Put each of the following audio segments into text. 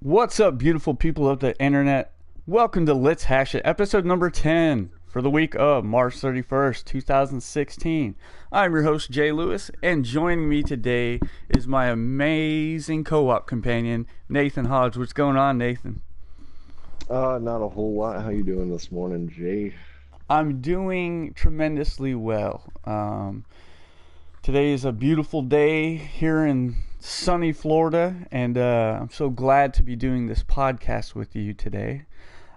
What's up, beautiful people of the internet? Welcome to Let's Hash It, episode number 10 for the week of March 31st, 2016. I'm your host, Jay Lewis, and joining me today is my amazing co op companion, Nathan Hodge. What's going on, Nathan? Not a whole lot. How you doing this morning, Jay? I'm doing tremendously well. Today is a beautiful day here in sunny Florida, and I'm so glad to be doing this podcast with you today.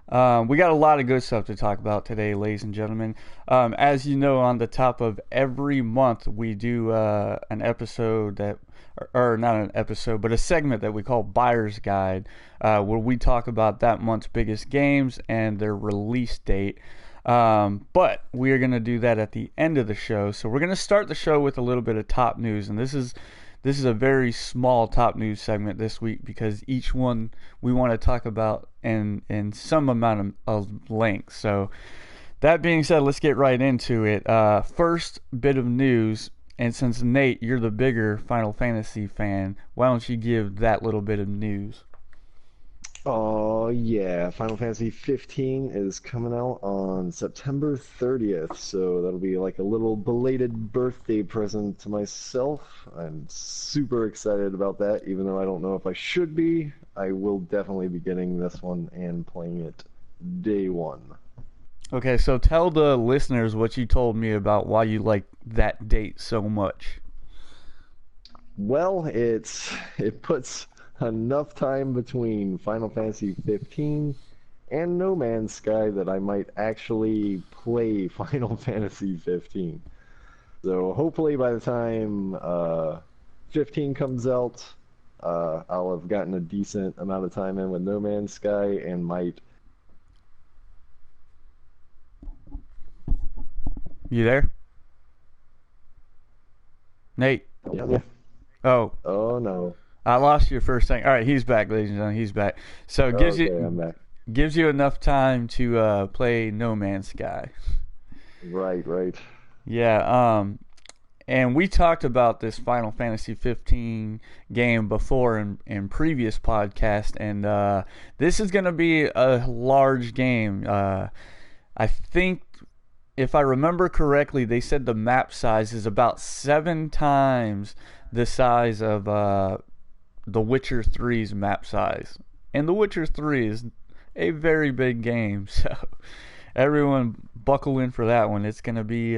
We got a lot of good stuff to talk about today, ladies and gentlemen. As you know, on the top of every month, we do an episode or not an episode, but a segment that we call Buyer's Guide, where we talk about that month's biggest games and their release date. But we are going to do that at the end of the show. So we're going to start the show with a little bit of top news, and this is a very small top news segment this week because each one we want to talk about in some amount of length. So that being said, let's get right into it. First bit of news, and since Nate, you're the bigger Final Fantasy fan, why don't you give that little bit of news? Oh yeah, Final Fantasy 15 is coming out on September 30th, so that'll be like a little belated birthday present to myself. I'm super excited about that, even though I don't know if I should be. I will definitely be getting this one and playing it day one. Okay, so tell the listeners what you told me about why you like that date so much. Well, it puts enough time between Final Fantasy 15 and No Man's Sky that I might actually play Final Fantasy 15. So hopefully by the time 15 comes out, I'll have gotten a decent amount of time in with No Man's Sky and might. You there? Nate? Yeah. Oh, Oh no. I lost you for a second. All right, he's back, ladies and gentlemen. He's back. So it gives Okay, you I'm back. gives you enough time to play No Man's Sky. Right, right. Yeah. And we talked about this Final Fantasy 15 game before in previous podcast, and this is going to be a large game. I think if I remember correctly, they said the map size is about 7 times the size of The Witcher 3's map size. And The Witcher 3 is a very big game, so everyone buckle in for that one. It's going to be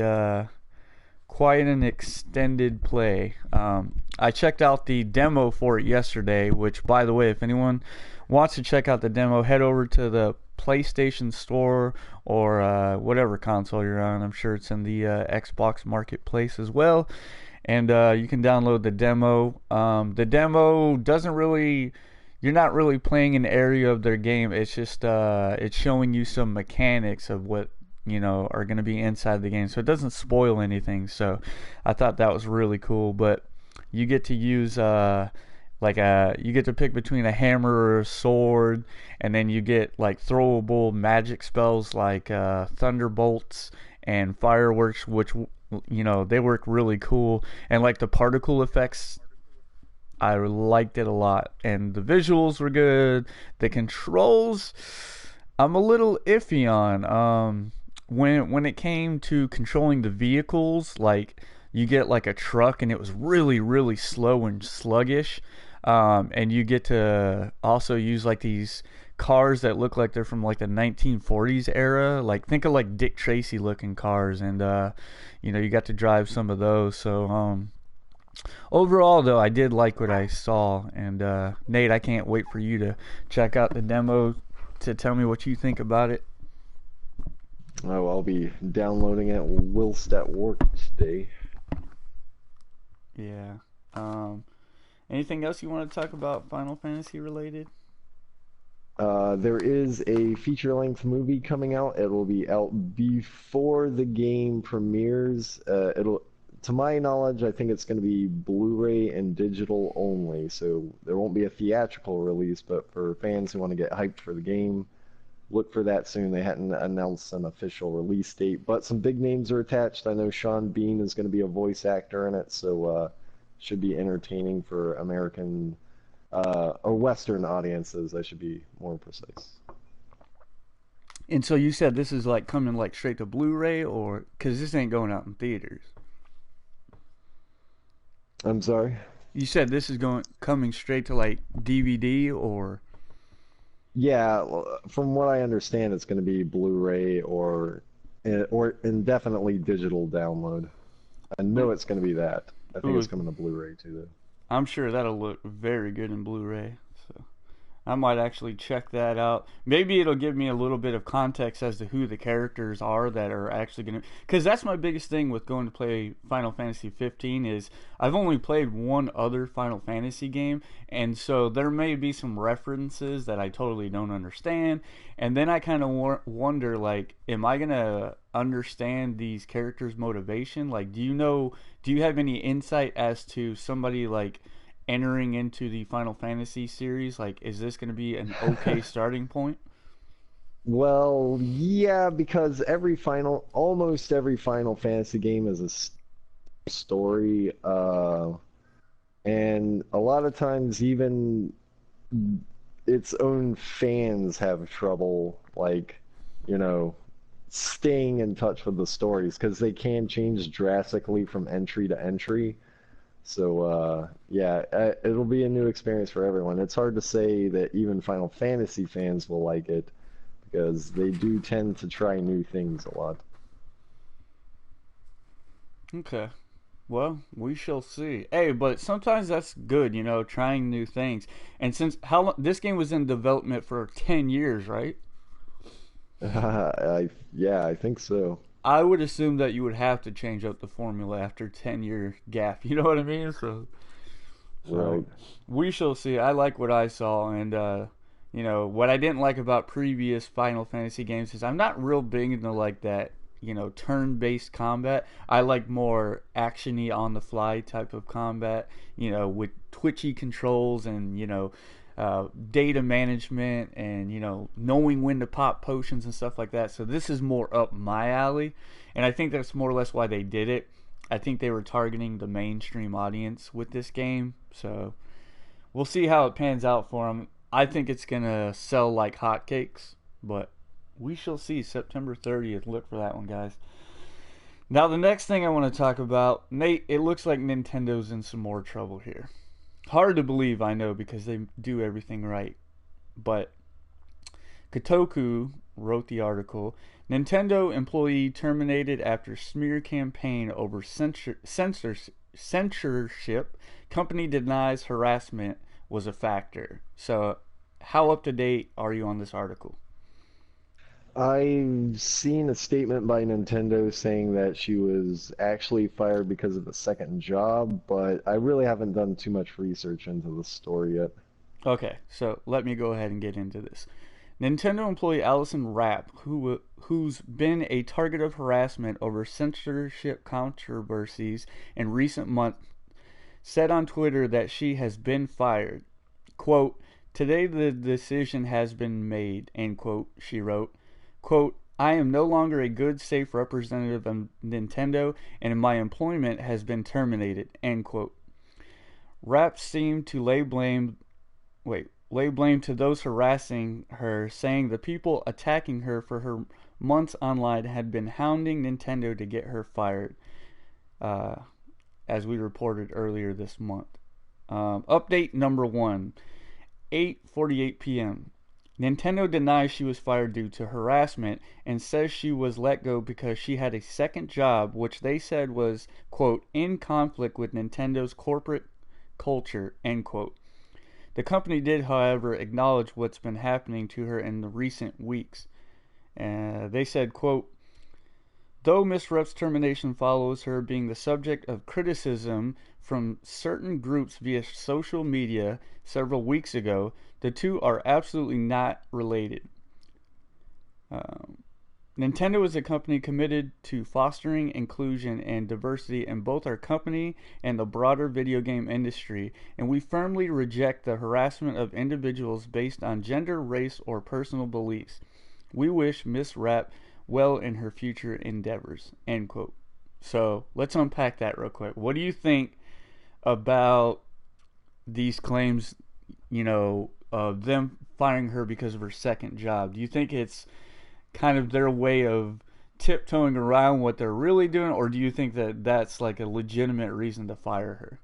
quite an extended play. I checked out the demo for it yesterday, which, by the way, if anyone wants to check out the demo, head over to the PlayStation Store or whatever console you're on. I'm sure it's in the Xbox Marketplace as well. And you can download the demo. The demo doesn't really, you're not really playing an area of their game. It's just it's showing you some mechanics of what are going to be inside the game. So it doesn't spoil anything. So I thought that was really cool. But you get to use you get to pick between a hammer or a sword, and then you get like throwable magic spells like thunderbolts and fireworks, which they work really cool. And like the particle effects, I liked it a lot, and the visuals were good. The controls, I'm a little iffy on. When it came to controlling the vehicles, like you get like a truck, and it was really really slow and sluggish. And you get to also use like these cars that look like they're from like the 1940s era. Like think of like Dick Tracy looking cars, and you got to drive some of those. So overall, though, I did like what I saw. And Nate, I can't wait for you to check out the demo to tell me what you think about it. Oh, I'll be downloading it whilst at work today. Yeah. Anything else you want to talk about Final Fantasy related? There is a feature-length movie coming out. It will be out before the game premieres. To my knowledge, I think it's going to be Blu-ray and digital only, so there won't be a theatrical release, but for fans who want to get hyped for the game, look for that soon. They hadn't announced an official release date, but some big names are attached. I know Sean Bean is going to be a voice actor in it, so should be entertaining for American or Western audiences, I should be more precise. And so you said this is like coming like straight to Blu-ray, or because this ain't going out in theaters. I'm sorry? You said this is going coming straight to like DVD or Yeah, well, from what I understand, it's going to be Blu-ray or indefinitely digital download. I know it's going to be that. I think ooh, it's coming to Blu-ray too, I'm sure that'll look very good in Blu-ray. So I might actually check that out. Maybe it'll give me a little bit of context as to who the characters are that are actually going to. Because that's my biggest thing with going to play Final Fantasy 15 is I've only played one other Final Fantasy game, and so there may be some references that I totally don't understand, and then I kind of wonder like, am I gonna understand these characters' motivation? Like, Do you have any insight as to somebody like entering into the Final Fantasy series? Like, is this going to be an okay though. starting point? Well, yeah, because almost every Final Fantasy game is a story, and a lot of times even its own fans have trouble, like, you know, staying in touch with the stories because they can change drastically from entry to entry. So, yeah, it'll be a new experience for everyone. It's hard to say that even Final Fantasy fans will like it because they do tend to try new things a lot. Okay. Well, we shall see. Hey, but sometimes that's good, trying new things. And since how long this game was in development for 10 years, right? Yeah, I think so. I would assume that you would have to change up the formula after 10-year gap. You know what I mean? So Right. we shall see. I like what I saw, and what I didn't like about previous Final Fantasy games is I'm not real big into like that, turn-based combat. I like more actiony, on-the-fly type of combat, with twitchy controls and data management and knowing when to pop potions and stuff like that. So this is more up my alley, and I think that's more or less why they did it. I think they were targeting the mainstream audience with this game, so we'll see how it pans out for them. I think it's gonna sell like hotcakes, but we shall see. September 30th. Look for that one, guys. Now, the next thing I want to talk about, Nate, it looks like Nintendo's in some more trouble here. Hard to believe, I know, because they do everything right. But Kotaku wrote the article Nintendo employee terminated after smear campaign over censorship. Company denies harassment was a factor. So, how up to date are you on this article? I've seen a statement by Nintendo saying that she was actually fired because of a second job, but I really haven't done too much research into the story yet. Okay, so let me go ahead and get into this. Nintendo employee Allison Rapp, who's been a target of harassment over censorship controversies in recent months, said on Twitter that she has been fired. Quote, today the decision has been made, end quote, she wrote. Quote, I am no longer a good, safe representative of Nintendo, and my employment has been terminated, end quote. Rapp seemed to lay blame to those harassing her, saying the people attacking her for her months online had been hounding Nintendo to get her fired, uh, as we reported earlier this month. Update number one, 8:48 p.m. Nintendo denies she was fired due to harassment and says she was let go because she had a second job, which they said was, quote, in conflict with Nintendo's corporate culture, end quote. The company did, however, acknowledge what's been happening to her in the recent weeks. They said, quote, though Ms. Rupp's termination follows her being the subject of criticism from certain groups via social media several weeks ago, the two are absolutely not related. Um, Nintendo is a company committed to fostering inclusion and diversity in both our company and the broader video game industry, and we firmly reject the harassment of individuals based on gender, race, or personal beliefs. We wish Miss Rapp well in her future endeavors. End quote. So let's unpack that real quick. What do you think about these claims them firing her because of her second job? Do you think it's kind of their way of tiptoeing around what they're really doing, or do you think that that's like a legitimate reason to fire her?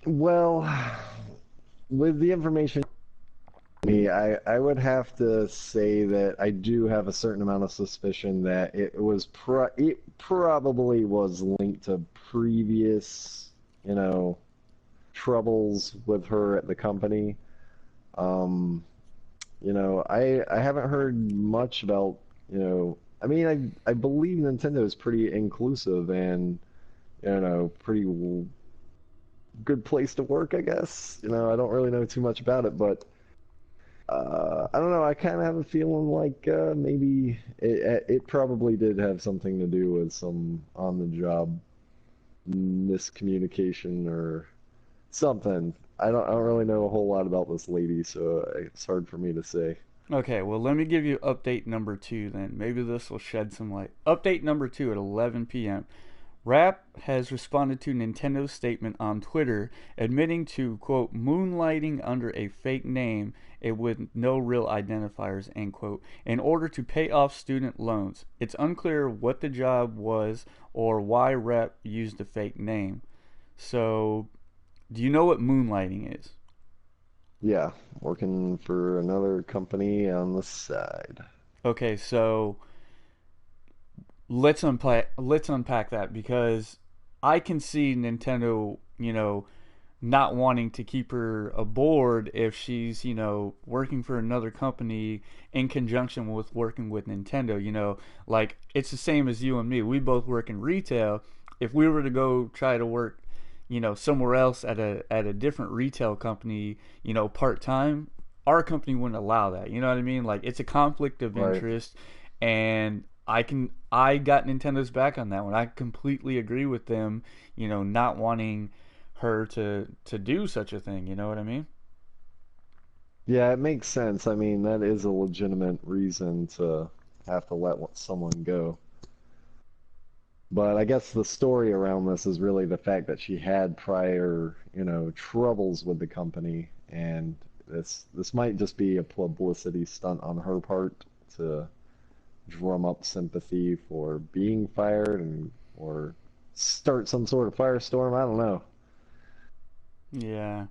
Well, with the information me, I would have to say that I do have a certain amount of suspicion that it probably was linked to previous, you know, troubles with her at the company. Um, I haven't heard much about, I mean, I believe Nintendo is pretty inclusive and, pretty good place to work, I guess. I don't really know too much about it, but I don't know. I kind of have a feeling like maybe it probably did have something to do with some on-the-job miscommunication or something. I don't really know a whole lot about this lady, so it's hard for me to say. Okay, well, let me give you update number two then. Maybe this will shed some light. Update number two at 11 p.m. Rap has responded to Nintendo's statement on Twitter admitting to, quote, moonlighting under a fake name and with no real identifiers, end quote, in order to pay off student loans. It's unclear what the job was or why Rap used a fake name. So, do you know what moonlighting is? Yeah, working for another company on the side. Okay, so let's unpack that because I can see Nintendo, not wanting to keep her aboard if she's, working for another company in conjunction with working with Nintendo, like it's the same as you and me. We both work in retail. If we were to go try to work, somewhere else at a different retail company, part time, our company wouldn't allow that. You know what I mean? Like it's a conflict of Right. interest and I got Nintendo's back on that one. I completely agree with them, not wanting her to do such a thing. You know what I mean? Yeah, it makes sense. I mean, that is a legitimate reason to have to let someone go. But I guess the story around this is really the fact that she had prior, troubles with the company, and this might just be a publicity stunt on her part to drum up sympathy for being fired and or start some sort of firestorm. I don't know. Yeah.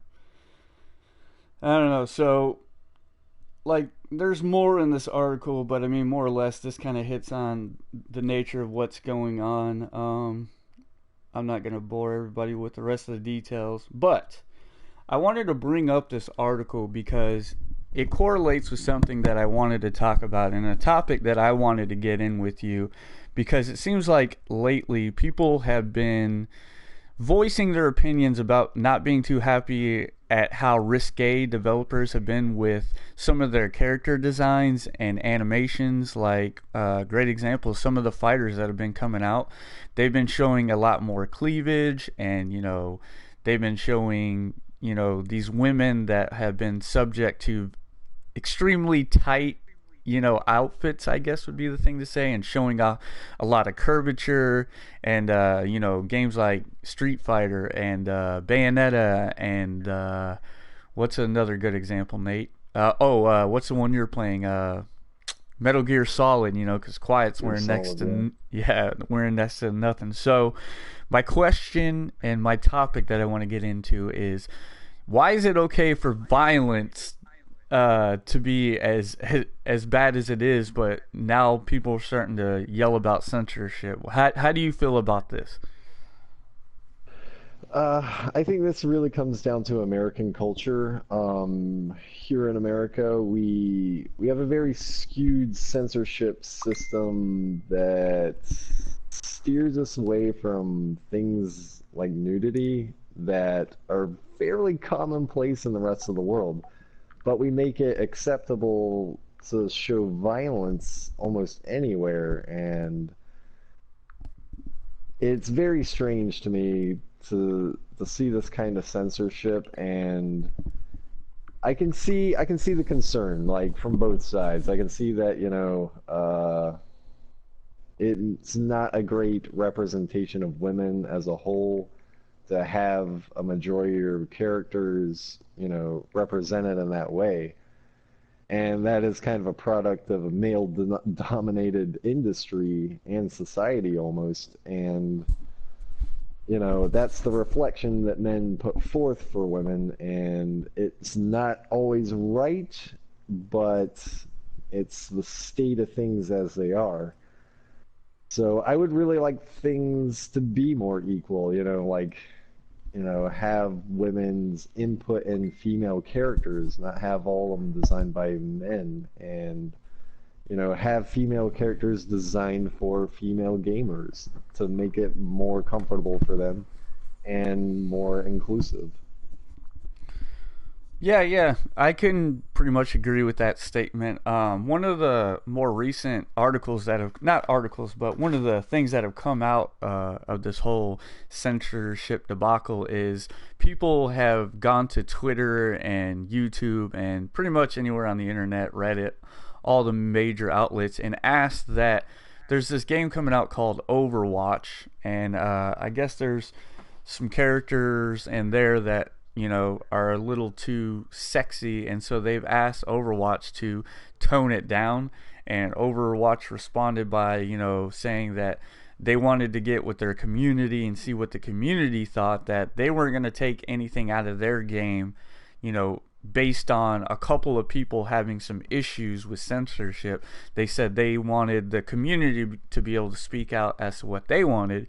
I don't know. So, like, there's more in this article, but I mean, more or less, this kind of hits on the nature of what's going on. I'm not going to bore everybody with the rest of the details, but I wanted to bring up this article because it correlates with something that I wanted to talk about and a topic that I wanted to get in with you because it seems like lately people have been voicing their opinions about not being too happy at how risque developers have been with some of their character designs and animations. Like, great example, some of the fighters that have been coming out, they've been showing a lot more cleavage, and they've been showing these women that have been subject to extremely tight outfits, I guess would be the thing to say, and showing off a lot of curvature, and games like Street Fighter and Bayonetta, and what's another good example, Nate? What's the one you're playing? Metal Gear Solid, because Quiet's You're wearing next solid, yeah. to wearing next to nothing. So, my question and my topic that I want to get into is, why is it okay for violence to be as bad as it is, but now people are starting to yell about censorship? How do you feel about this? I think this really comes down to American culture. Here in America, we have a very skewed censorship system that steers us away from things like nudity that are fairly commonplace in the rest of the world. But we make it acceptable to show violence almost anywhere, and it's very strange to me to see this kind of censorship, and I can see the concern like from both sides. I can see that, it's not a great representation of women as a whole to have a majority of characters, represented in that way. And that is kind of a product of a male-dominated industry and society almost. And, that's the reflection that men put forth for women. And it's not always right, but it's the state of things as they are. So I would really like things to be more equal, like, have women's input in female characters, not have all of them designed by men, and, have female characters designed for female gamers to make it more comfortable for them and more inclusive. Yeah, I can pretty much agree with that statement. One of the more recent articles that have, not articles, but one of the things that have come out of this whole censorship debacle is people have gone to Twitter and YouTube and pretty much anywhere on the internet, Reddit, all the major outlets, and asked that there's this game coming out called Overwatch, and I guess there's some characters in there that are a little too sexy, and so they've asked Overwatch to tone it down. And Overwatch responded by, saying that they wanted to get with their community and see what the community thought, that they weren't going to take anything out of their game, based on a couple of people having some issues with censorship. They said they wanted the community to be able to speak out as to what they wanted.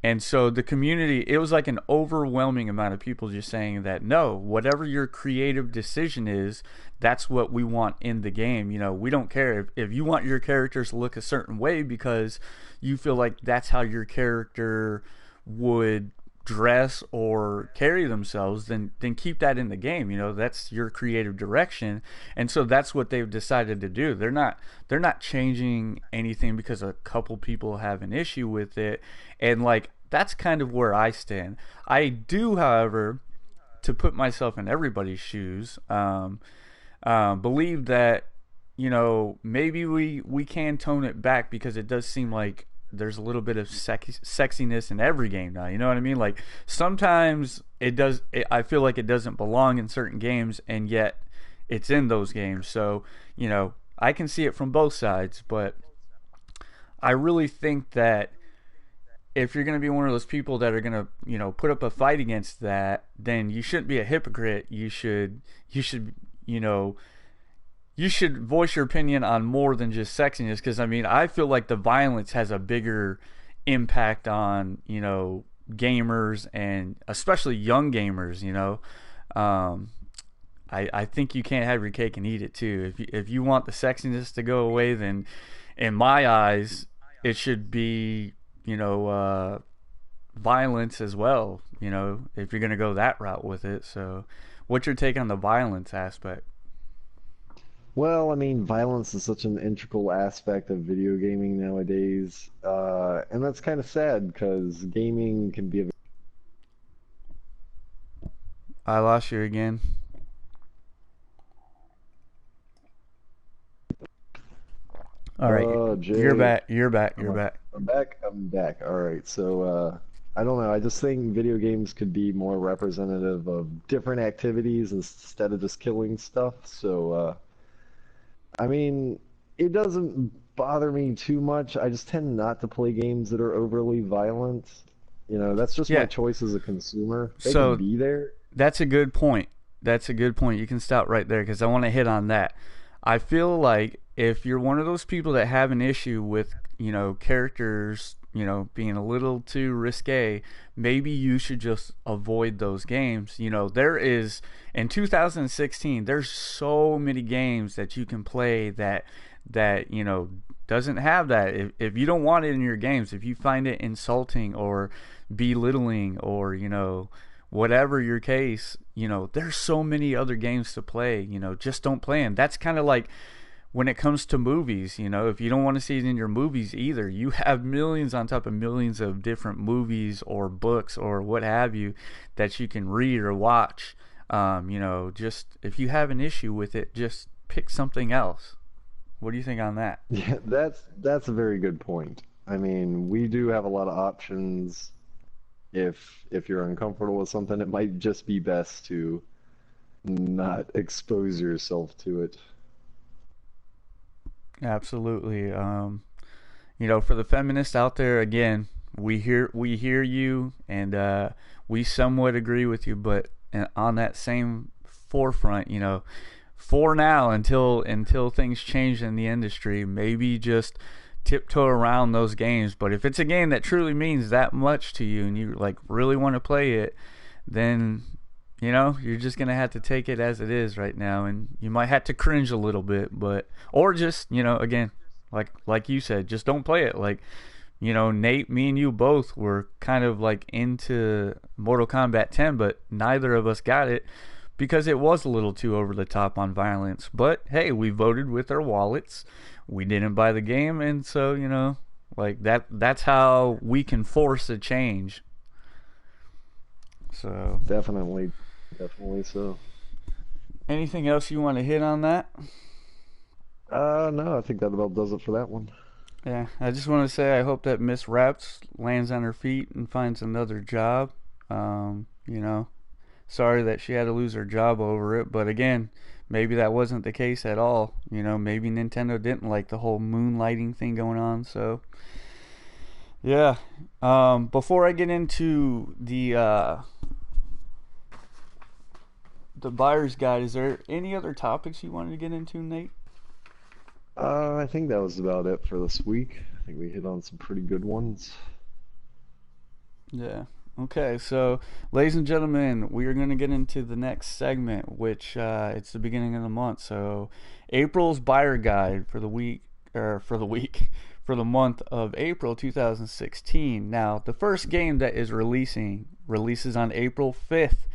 And so the community, it was like an overwhelming amount of people just saying that, no, whatever your creative decision is, that's what we want in the game. We don't care if you want your characters to look a certain way because you feel like that's how your character would dress or carry themselves, then keep that in the game. That's your creative direction. And so that's what they've decided to do. They're not changing anything because a couple people have an issue with it. And like, that's kind of where I stand. I do, however, to put myself in everybody's shoes, believe that maybe we can tone it back, because it does seem like there's a little bit of sexiness in every game now. You know what I mean? Like, sometimes I feel like it doesn't belong in certain games, and yet it's in those games. So, I can see it from both sides, but I really think that if you're going to be one of those people that are going to, put up a fight against that, then you shouldn't be a hypocrite. You should voice your opinion on more than just sexiness, because I feel like the violence has a bigger impact on gamers, and especially young gamers. I think you can't have your cake and eat it too. If you want the sexiness to go away, then in my eyes it should be violence as well. If you're gonna go that route with it. So, what's your take on the violence aspect? Well, violence is such an integral aspect of video gaming nowadays, and that's kind of sad because gaming can be a. I lost you again. All right, Jay. You're back. You're back. You're back. I'm back. I'm back. All right. So, I don't know. I just think video games could be more representative of different activities instead of just killing stuff. So, it doesn't bother me too much. I just tend not to play games that are overly violent. That's just my choice as a consumer. They can be there. That's a good point. You can stop right there, because I want to hit on that. I feel like if you're one of those people that have an issue with, characters, being a little too risque, maybe you should just avoid those games. There is, in 2016, there's so many games that you can play that doesn't have that. If you don't want it in your games, if you find it insulting or belittling, or whatever your case, there's so many other games to play. Just don't play them. That's kind of like when it comes to movies. If you don't want to see it in your movies either, you have millions on top of millions of different movies or books or what have you that you can read or watch. Just if you have an issue with it, just pick something else. What do you think on that? Yeah, that's a very good point. We do have a lot of options if you're uncomfortable with something, it might just be best to not expose yourself to it. Absolutely. For the feminists out there, again, we hear you, and we somewhat agree with you. But on that same forefront, for now, until things change in the industry, maybe just tiptoe around those games. But if it's a game that truly means that much to you and you like really want to play it, then you're just gonna have to take it as it is right now, and you might have to cringe a little bit, but or just again, like you said, just don't play it. Like Nate, me and you both were kind of like into Mortal Kombat 10, but neither of us got it because it was a little too over the top on violence. But hey, we voted with our wallets. We didn't buy the game, and so like that's how we can force a change. So Definitely so. anything else you want to hit on that? No, I think that about does it for that one. Yeah, I just want to say I hope that Miss Raps lands on her feet and finds another job. Sorry that she had to lose her job over it, but again, maybe that wasn't the case at all. Maybe Nintendo didn't like the whole moonlighting thing going on. So, yeah. Before I get into the buyer's guide, is there any other topics you wanted to get into, Nate? I think that was about it for this week. I think we hit on some pretty good ones. Yeah. Okay, so ladies and gentlemen, we are going to get into the next segment, which it's the beginning of the month. So April's buyer guide for the week, or for the week, for the month of April 2016. Now, the first game that is releases on April 5th,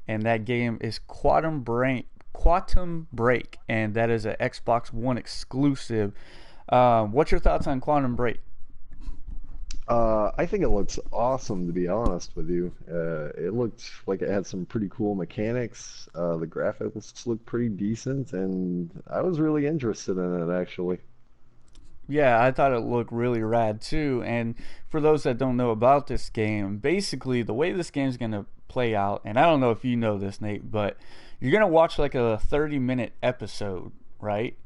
and that game is Quantum Break. Quantum Break, and that is an Xbox One exclusive. What's your thoughts on Quantum Break? I think it looks awesome, to be honest with you. It looked like it had some pretty cool mechanics. The graphics looked pretty decent, and I was really interested in it, actually. Yeah, I thought it looked really rad too. And for those that don't know about this game, basically the way this game's gonna play out, and I don't know if you know this, Nate, but you're gonna watch like a 30-minute episode, right?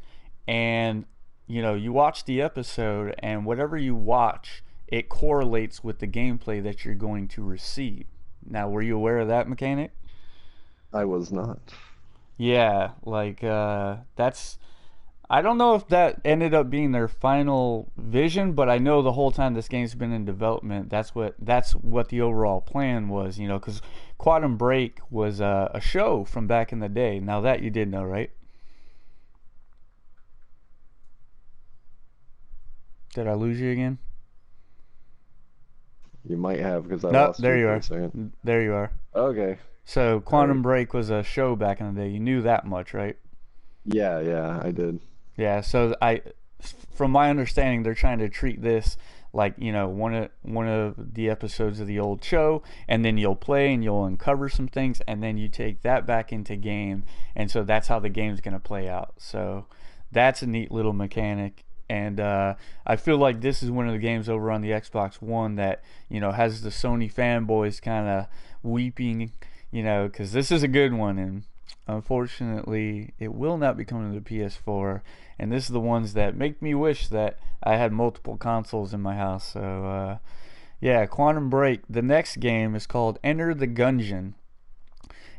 And you watch the episode, and whatever you watch, it correlates with the gameplay that you're going to receive. Now, were you aware of that mechanic? I was not. Yeah, like that's I don't know if that ended up being their final vision, but I know the whole time this game's been in development, that's what the overall plan was. Because Quantum Break was a show from back in the day. Now that you did know, right? Did I lose you again? You might have, because I No, lost there you you for a are. second. There you are. Okay. So All right. Quantum Break was a show back in the day. You knew that much, right? Yeah, I did. Yeah. So from my understanding, they're trying to treat this like one of the episodes of the old show, and then you'll play and you'll uncover some things, and then you take that back into game, and so that's how the game's gonna play out. So that's a neat little mechanic. And I feel like this is one of the games over on the Xbox One that has the Sony fanboys kind of weeping, because this is a good one, and unfortunately, it will not be coming to the PS4. And this is the ones that make me wish that I had multiple consoles in my house. So yeah, Quantum Break. The next game is called Enter the Gungeon,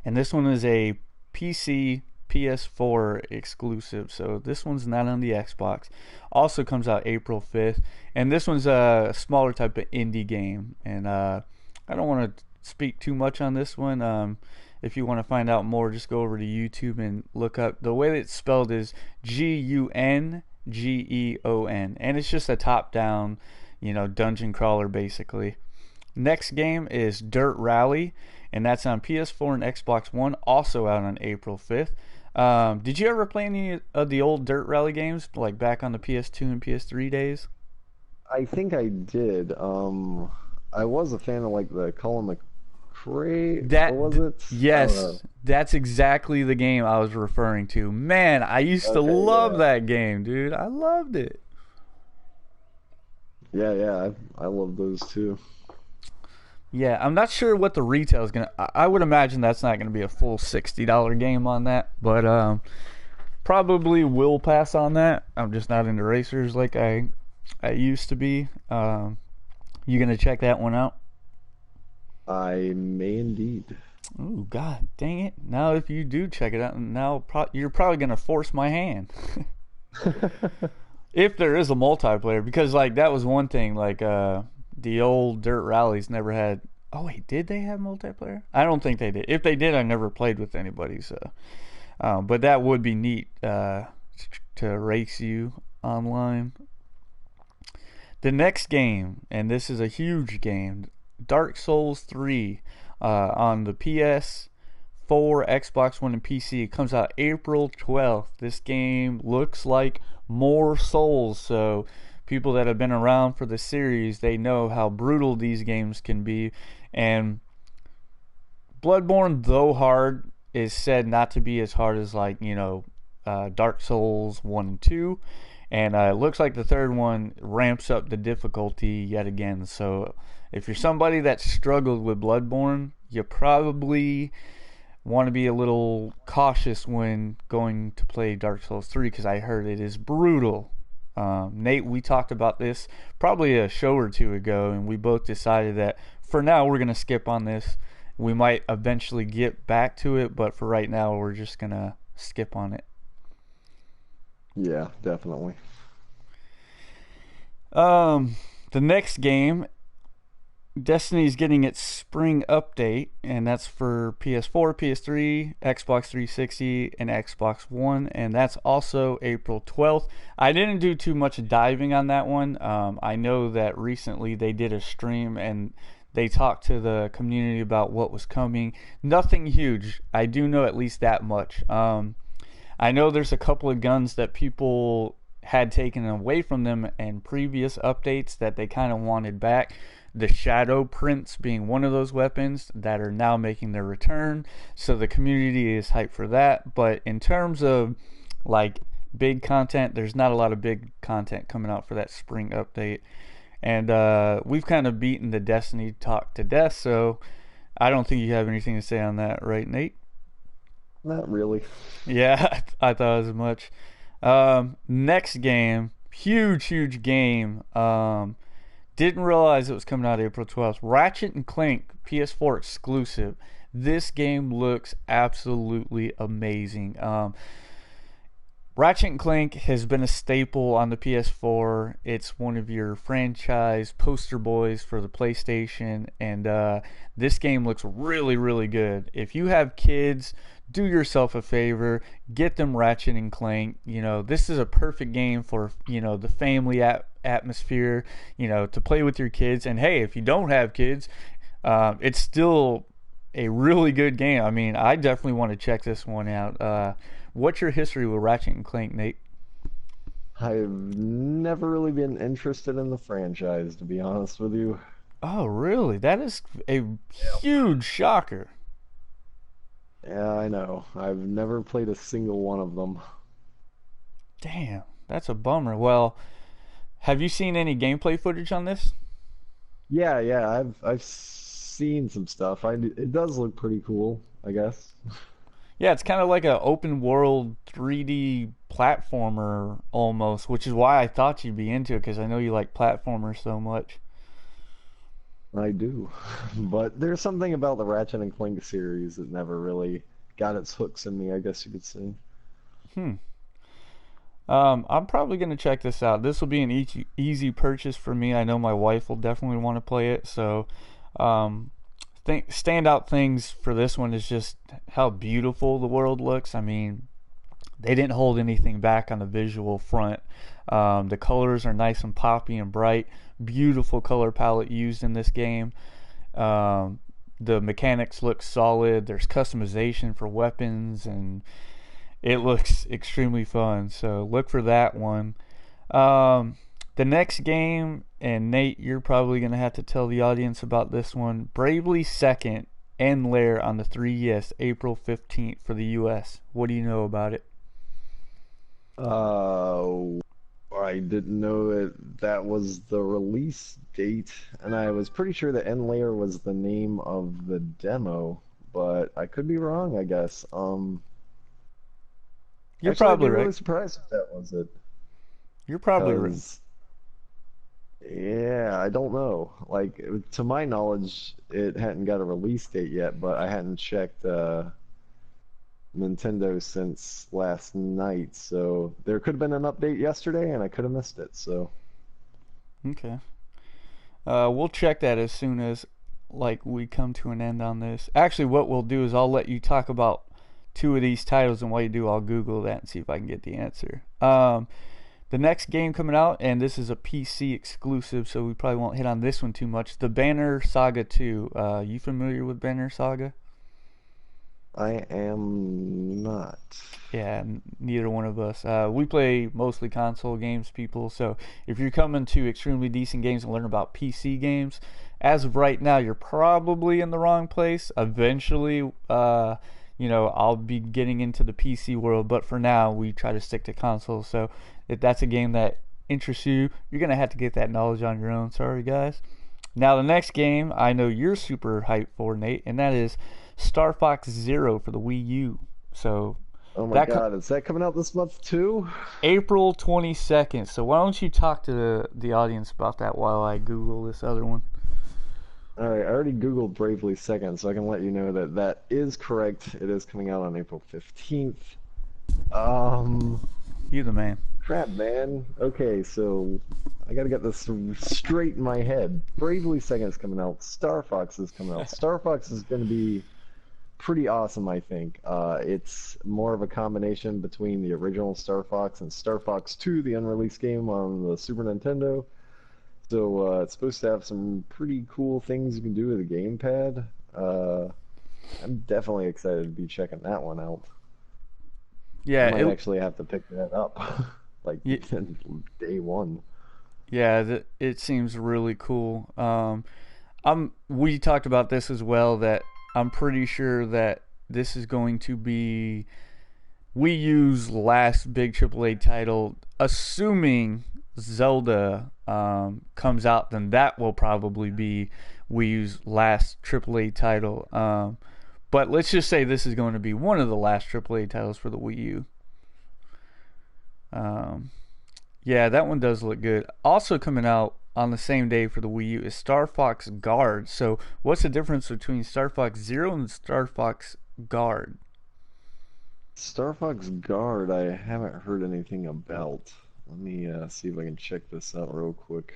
and this one is a PC PS4 exclusive. So this one's not on the Xbox. Also comes out April 5th, and this one's a smaller type of indie game. And I don't want to speak too much on this one. If you want to find out more, just go over to YouTube and look up. The way that it's spelled is Gungeon, and it's just a top-down, dungeon crawler basically. Next game is Dirt Rally, and that's on PS4 and Xbox One, also out on April 5th. Did you ever play any of the old Dirt Rally games, like back on the PS2 and PS3 days? I think I did. I was a fan of like the Colin McRae, That, or was it? I don't know. yes, that's exactly the game I was referring to. Man, I used to Okay, love yeah. that game, dude. I loved it. Yeah, I love those too. Yeah, I'm not sure what the retail is gonna. I would imagine that's not gonna be a full $60 game on that, but probably will pass on that. I'm just not into racers like I used to be. You gonna check that one out? I may indeed. Oh God, dang it! Now if you do check it out, now you're probably gonna force my hand. If there is a multiplayer, because like that was one thing. Like the old dirt rallies never had. Oh wait, did they have multiplayer? I don't think they did. If they did, I never played with anybody. So, but that would be neat to race you online. The next game, and this is a huge game, Dark Souls 3 on the PS4, Xbox One, and PC. It comes out April 12th. This game looks like more Souls, so people that have been around for the series, they know how brutal these games can be. And Bloodborne, though hard, is said not to be as hard as like, Dark Souls 1 and 2. And it looks like the third one ramps up the difficulty yet again. So if you're somebody that struggled with Bloodborne, you probably want to be a little cautious when going to play Dark Souls 3 because I heard it is brutal. Nate, we talked about this probably a show or two ago, and we both decided that for now we're going to skip on this. We might eventually get back to it, but for right now we're just going to skip on it. Yeah, definitely. The next game, Destiny's getting its spring update, and that's for PS4, PS3, Xbox 360, and Xbox One, and that's also April 12th. I didn't do too much diving on that one. I know that recently they did a stream and they talked to the community about what was coming. Nothing huge. I do know at least that much. I know there's a couple of guns that people had taken away from them in previous updates that they kind of wanted back. The Shadow Prints being one of those weapons that are now making their return. So the community is hyped for that. But in terms of like big content, there's not a lot of big content coming out for that spring update. And we've kind of beaten the Destiny talk to death. So I don't think you have anything to say on that, right, Nate? Not really. Yeah, I thought as much. Next game, huge game. Didn't realize it was coming out April 12th. Ratchet and Clank PS4 exclusive. This game looks absolutely amazing. Ratchet and Clank has been a staple on the PS4. It's one of your franchise poster boys for the PlayStation, and this game looks really good. If you have kids, do yourself a favor, get them Ratchet and Clank. This is a perfect game for the family atmosphere. To play with your kids. And hey, if you don't have kids, it's still a really good game. I mean, I definitely want to check this one out. What's your history with Ratchet and Clank, Nate? I've never really been interested in the franchise, to be honest with you. Oh, really? That is a huge shocker. Yeah, I know. I've never played a single one of them. Damn, that's a bummer. Well, have you seen any gameplay footage on this? Yeah, I've seen some stuff. It does look pretty cool, I guess. Yeah, it's kind of like an open world 3D platformer almost, which is why I thought you'd be into it because I know you like platformers so much. I do. But there's something about the Ratchet and Clank series that never really got its hooks in me, I guess you could say. Hmm. I'm probably going to check this out. This will be an easy purchase for me. I know my wife will definitely want to play it. So, standout things for this one is just how beautiful the world looks. I mean, they didn't hold anything back on the visual front. The colors are nice and poppy and bright. Beautiful color palette used in this game. The mechanics look solid. There's customization for weapons, and it looks extremely fun. So look for that one. The next game, and Nate, you're probably going to have to tell the audience about this one. Bravely Second and Lair on the 3DS, April 15th for the US. What do you know about it? Uh, I didn't know that was the release date, and I was pretty sure that End Layer was the name of the demo, but I could be wrong, I guess. You're Actually, I'd probably be really right. surprised if that was it, You're probably right. because yeah, I don't know. Like to my knowledge, it hadn't got a release date yet, but I hadn't checked Nintendo since last night, so there could have been an update yesterday, and I could have missed it. So Okay. We'll check that as soon as like we come to an end on this. Actually, what we'll do is I'll let you talk about two of these titles, and while you do, I'll Google that and see if I can get the answer. The next game coming out, and this is a PC exclusive, so we probably won't hit on this one too much. The Banner Saga 2. You familiar with Banner Saga? I am not. Yeah, neither one of us. We play mostly console games, people. So if you're coming to extremely decent games and learn about PC games, as of right now, you're probably in the wrong place. Eventually, I'll be getting into the PC world, but for now, we try to stick to consoles. So if that's a game that interests you, you're gonna have to get that knowledge on your own. Sorry, guys. Now the next game I know you're super hyped for, Nate, and that is Star Fox Zero for the Wii U. So Oh my that God, is that coming out this month too? April 22nd. So why don't you talk to the audience about that while I Google this other one? All right, I already Googled Bravely Second, so I can let you know that that is correct. It is coming out on April 15th. Um, You the man. Crap, man. Okay, so I gotta get this straight in my head. Bravely Second is coming out. Star Fox is coming out. Star Fox is gonna be pretty awesome, I think. It's more of a combination between the original Star Fox and Star Fox 2, the unreleased game on the Super Nintendo. So it's supposed to have some pretty cool things you can do with a gamepad. I'm definitely excited to be checking that one out. I Yeah, might actually have to pick that up, like it day one. yeah, it seems really cool. We talked about this as well, that I'm pretty sure that this is going to be Wii U's last big AAA title. Assuming Zelda comes out, then that will probably be Wii U's last AAA title. But let's just say this is going to be one of the last AAA titles for the Wii U. Um, yeah, that one does look good. Also coming out on the same day for the Wii U is Star Fox Guard. So, what's the difference between Star Fox Zero and Star Fox Guard? Star Fox Guard, I haven't heard anything about. Let me see if I can check this out real quick.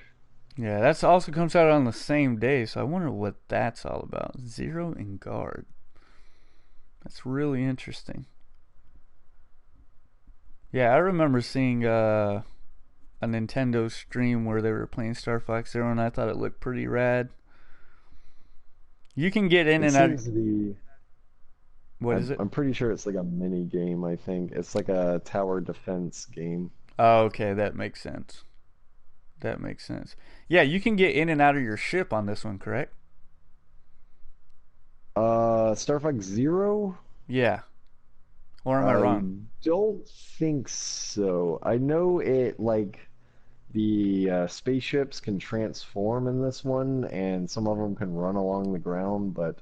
Yeah, that's also comes out on the same day. So I wonder what that's all about. Zero and Guard. That's really interesting. Yeah, I remember seeing a Nintendo stream where they were playing Star Fox Zero, and I thought it looked pretty rad. You can get in It and out. seems to be. What is I'm, it? I'm pretty sure it's like a mini game, I think. It's like a tower defense game. Oh, okay, that makes sense. That makes sense. Yeah, you can get in and out of your ship on this one, correct? Star Fox Zero? Yeah. Or am I I wrong? don't think so. I know it, like, the spaceships can transform in this one, and some of them can run along the ground, but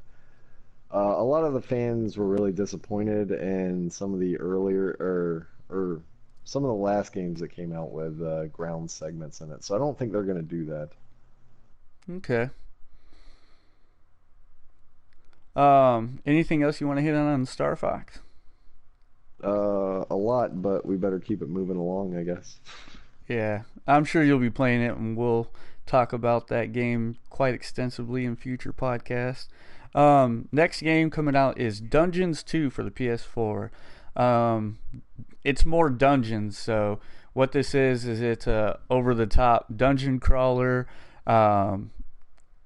a lot of the fans were really disappointed in some of the earlier, or some of the last games that came out with ground segments in it. So I don't think they're going to do that. Okay. Anything else you want to hit on Star Fox? A lot, but we better keep it moving along, I guess. Yeah, I'm sure you'll be playing it, and we'll talk about that game quite extensively in future podcasts. Next game coming out is Dungeons 2 for the PS4. Um, it's more dungeons, so what this is it's a over the top dungeon crawler. Um,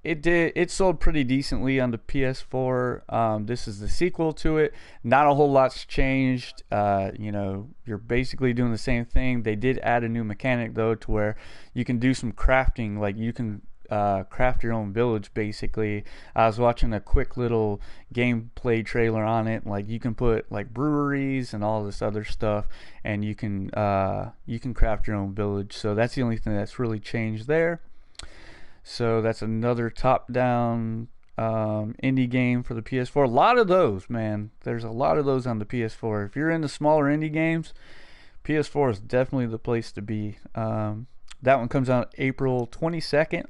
it sold pretty decently on the PS4. This is the sequel to it. Not a whole lot's changed. You're basically doing the same thing. They did add a new mechanic though, to where you can do some crafting. Like you can craft your own village. Basically, I was watching a quick little gameplay trailer on it. Like you can put like breweries and all this other stuff, and you can craft your own village. So that's the only thing that's really changed there. So that's another top-down indie game for the PS4. A lot of those, man. There's a lot of those on the PS4. If you're into smaller indie games, PS4 is definitely the place to be. That one comes out April 22nd,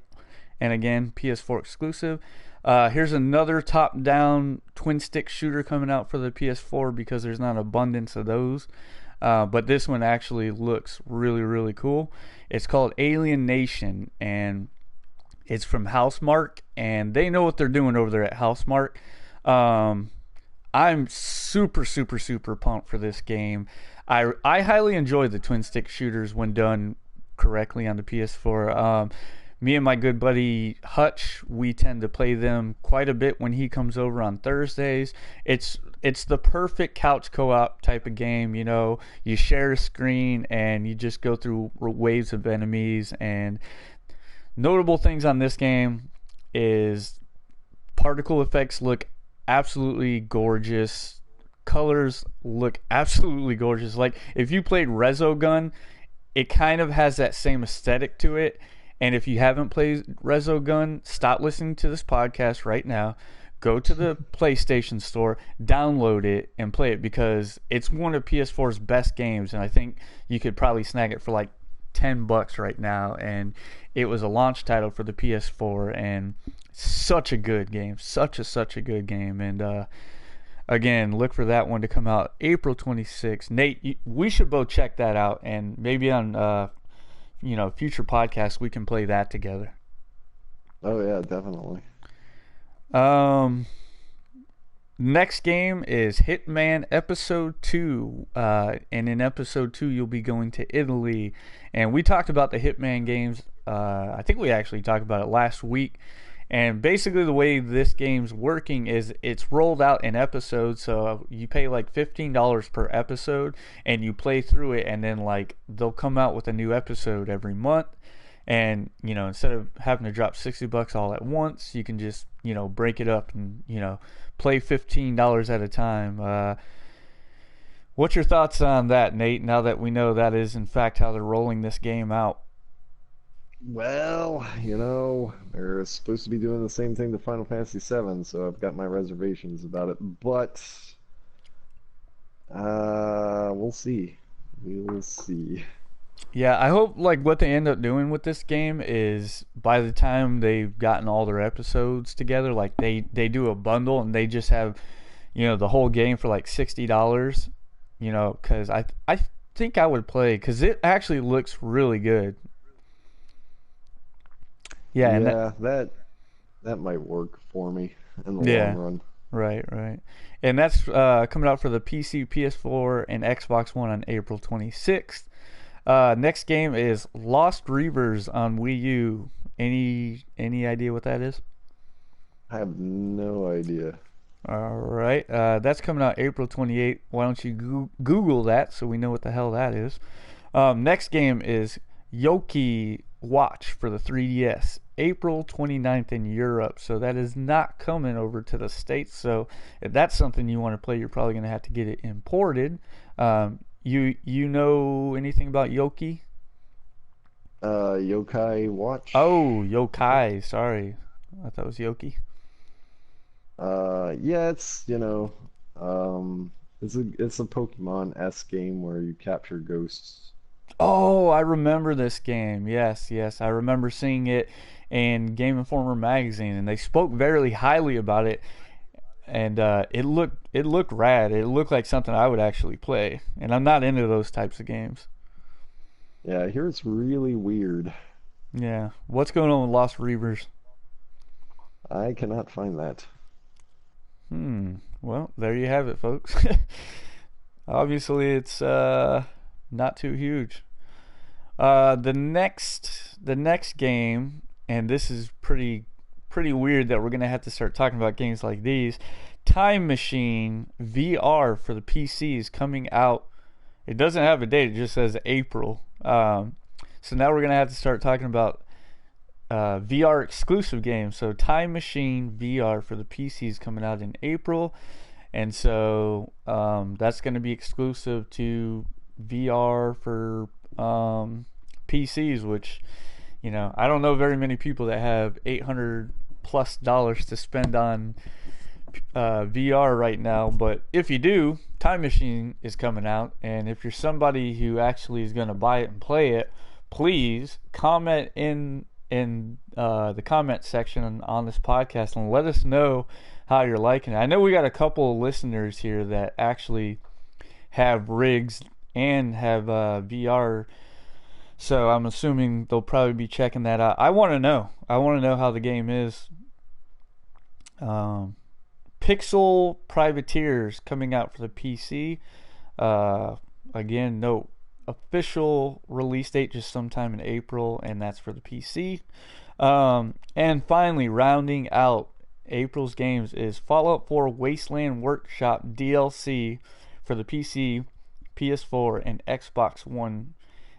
and again, PS4 exclusive. Here's another top-down twin-stick shooter coming out for the PS4 because there's not an abundance of those. But this one actually looks really, really cool. It's called Alien Nation, and it's from Housemarque, and they know what they're doing over there at Housemarque. I'm super, super, super pumped for this game. I highly enjoy the twin stick shooters when done correctly on the PS4. Me and my good buddy Hutch, we tend to play them quite a bit when he comes over on Thursdays. It's the perfect couch co-op type of game. You know, you share a screen and you just go through waves of enemies. And notable things on this game is particle effects look absolutely gorgeous. Colors look absolutely gorgeous. Like if you played Resogun, it kind of has that same aesthetic to it. And if you haven't played Resogun, stop listening to this podcast right now. Go to the PlayStation Store, download it, and play it because it's one of PS4's best games. And I think you could probably snag it for like $10 right now. And it was a launch title for the PS4, and such a good game, such a good game. And again, look for that one to come out April 26th. Nate, we should both check that out, and maybe on future podcasts we can play that together. Oh yeah, definitely. Next game is Hitman Episode 2. And in Episode 2 you'll be going to Italy. And we talked about the Hitman games. I think we actually talked about it last week. And basically the way this game's working is it's rolled out in episodes. So you pay like $15 per episode and you play through it, and then like they'll come out with a new episode every month. And, instead of having to drop $60 all at once, you can just, break it up and, play $15 at a time. What's your thoughts on that, Nate, now that we know that is in fact how they're rolling this game out? Well, they're supposed to be doing the same thing to Final Fantasy VII, so I've got my reservations about it. But we'll see. We will see. Yeah, I hope like what they end up doing with this game is by the time they've gotten all their episodes together, like they do a bundle and they just have, the whole game for like $60. Because I think I would play because it actually looks really good. Yeah, and that might work for me in the long run. Right. And that's coming out for the PC, PS4, and Xbox One on April 26th. Next game is Lost Reavers on Wii U. Any idea what that is? I have no idea. All right. That's coming out April 28th. Why don't you Google that so we know what the hell that is? Next game is Yoki Watch for the 3DS. April 29th in Europe. So that is not coming over to the States. So if that's something you want to play, you're probably going to have to get it imported. You know anything about Yoki? Yokai Watch? Oh, Yokai. Sorry. I thought it was Yoki. Yeah, it's it's a Pokemon-esque game where you capture ghosts. Oh, I remember this game. Yes. I remember seeing it in Game Informer magazine, and they spoke very highly about it. And it looked rad. It looked like something I would actually play. And I'm not into those types of games. Yeah, I hear it's really weird. Yeah. What's going on with Lost Reavers? I cannot find that. Well, there you have it, folks. Obviously, it's not too huge. The next game, and this is pretty weird that we're going to have to start talking about games like these. Time Machine VR for the PC is coming out. It doesn't have a date. It just says April. So now we're going to have to start talking about VR exclusive game. So Time Machine VR for the PC is coming out in April, and so that's going to be exclusive to VR for PCs, which, you know, I don't know very many people that have $800+ to spend on VR right now, but if you do, Time Machine is coming out, and if you're somebody who actually is going to buy it and play it, please comment in the comment section on this podcast and let us know how you're liking it. I know we got a couple of listeners here that actually have rigs and have VR, so I'm assuming they'll probably be checking that out. I want to know how the game is. Pixel Privateers coming out for the PC. Again, no official release date, just sometime in April, and that's for the PC. And finally, rounding out April's games is Fallout 4 Wasteland Workshop DLC for the PC, PS4, and Xbox One.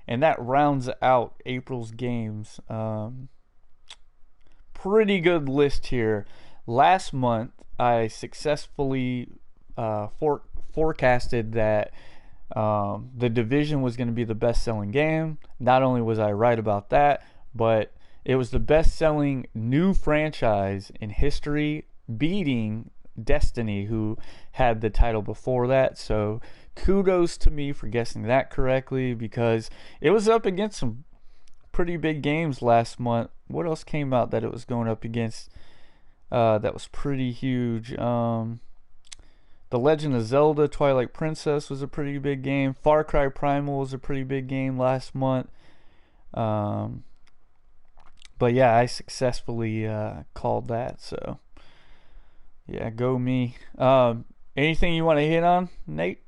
And that rounds out April's games. Pretty good list here. Last month, I successfully forecasted that The Division was going to be the best-selling game. Not only was I right about that, but it was the best-selling new franchise in history, beating Destiny, who had the title before that. So kudos to me for guessing that correctly, because it was up against some pretty big games last month. What else came out that it was going up against that was pretty huge? The Legend of Zelda Twilight Princess was a pretty big game. Far Cry Primal was a pretty big game last month. But yeah, I successfully called that. So yeah, go me. Anything you want to hit on, Nate?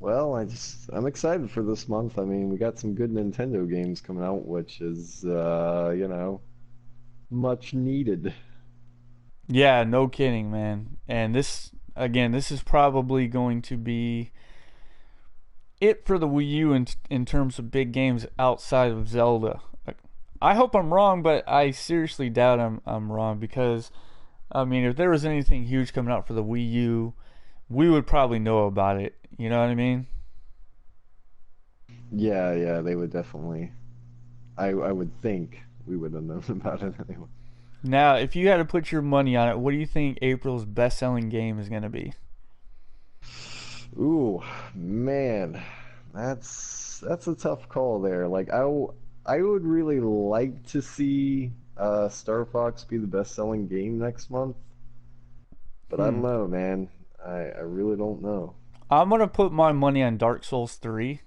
Well, I'm excited for this month. I mean, we got some good Nintendo games coming out, which is much needed. Yeah, no kidding, man. And this is probably going to be it for the Wii U in terms of big games outside of Zelda. I hope I'm wrong, but I seriously doubt I'm wrong, because I mean, if there was anything huge coming out for the Wii U, we would probably know about it. You know what I mean? Yeah, they would definitely. I would think we would have known about it anyway. Now, if you had to put your money on it, what do you think April's best-selling game is going to be? Ooh, man, that's a tough call there. Like, I would really like to see Star Fox be the best-selling game next month, but I don't know, man. I really don't know. I'm going to put my money on Dark Souls 3.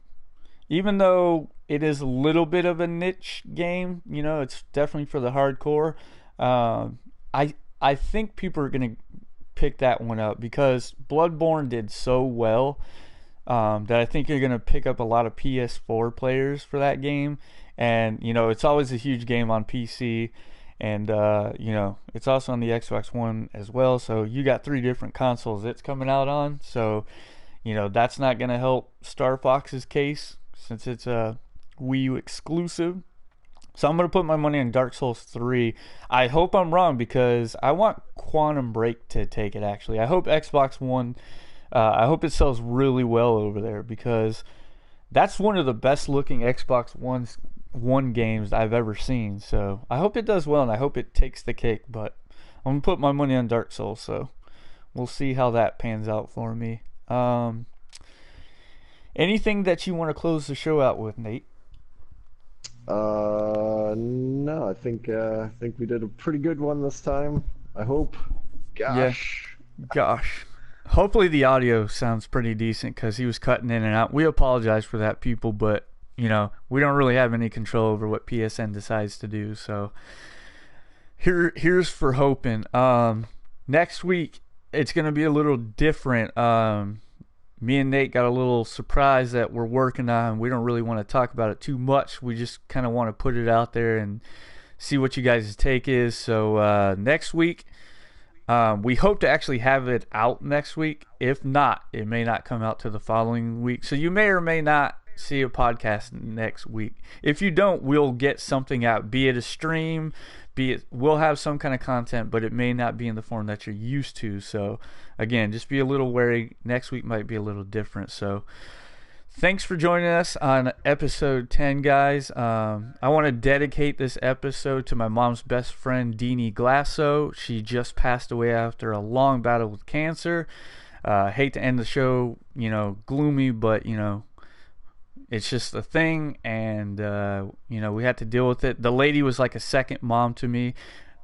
Even though it is a little bit of a niche game, you know, it's definitely for the hardcore. I think people are going to pick that one up, because Bloodborne did so well that I think you're going to pick up a lot of PS4 players for that game. And, you know, it's always a huge game on PC. And, you know, it's also on the Xbox One as well. So you got 3 different consoles it's coming out on. So, you know, that's not going to help Star Fox's case, since it's a Wii U exclusive. So I'm going to put my money on Dark Souls 3. I hope I'm wrong, because I want Quantum Break to take it, actually. I hope Xbox One, I hope it sells really well over there, because that's one of the best looking Xbox One games I've ever seen. So I hope it does well, and I hope it takes the cake. But I'm going to put my money on Dark Souls, so we'll see how that pans out for me. Anything that you want to close the show out with, Nate? No, I think we did a pretty good one this time. I hope. Gosh. Yeah. Gosh. Hopefully the audio sounds pretty decent, because he was cutting in and out. We apologize for that, people, but you know, we don't really have any control over what PSN decides to do. So here's for hoping. Next week it's going to be a little different. Me and Nate got a little surprise that we're working on. We don't really want to talk about it too much. We just kind of want to put it out there and see what you guys' take is. So next week, we hope to actually have it out next week. If not, it may not come out to the following week. So you may or may not see a podcast next week. If you don't, we'll get something out, be it a stream, be it we'll have some kind of content, but it may not be in the form that you're used to. So again, just be a little wary. Next week might be a little different. So thanks for joining us on episode 10, guys. I want to dedicate this episode to my mom's best friend, Deanie Glasso. She just passed away after a long battle with cancer. Hate to end the show, gloomy, but, it's just a thing, and, we had to deal with it. The lady was like a second mom to me.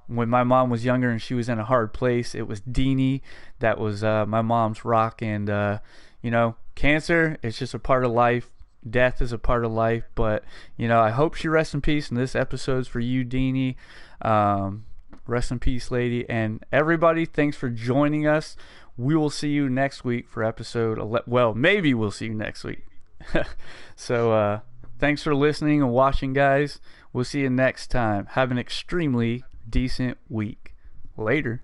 When my mom was younger and she was in a hard place, it was Deanie that was my mom's rock, and, cancer, it's just a part of life. Death is a part of life, but, I hope she rests in peace, and this episode's for you, Deanie. Rest in peace, lady, and everybody, thanks for joining us. We will see you next week for episode 11. Well, maybe we'll see you next week. So, thanks for listening and watching, guys. We'll see you next time. Have an extremely decent week. Later.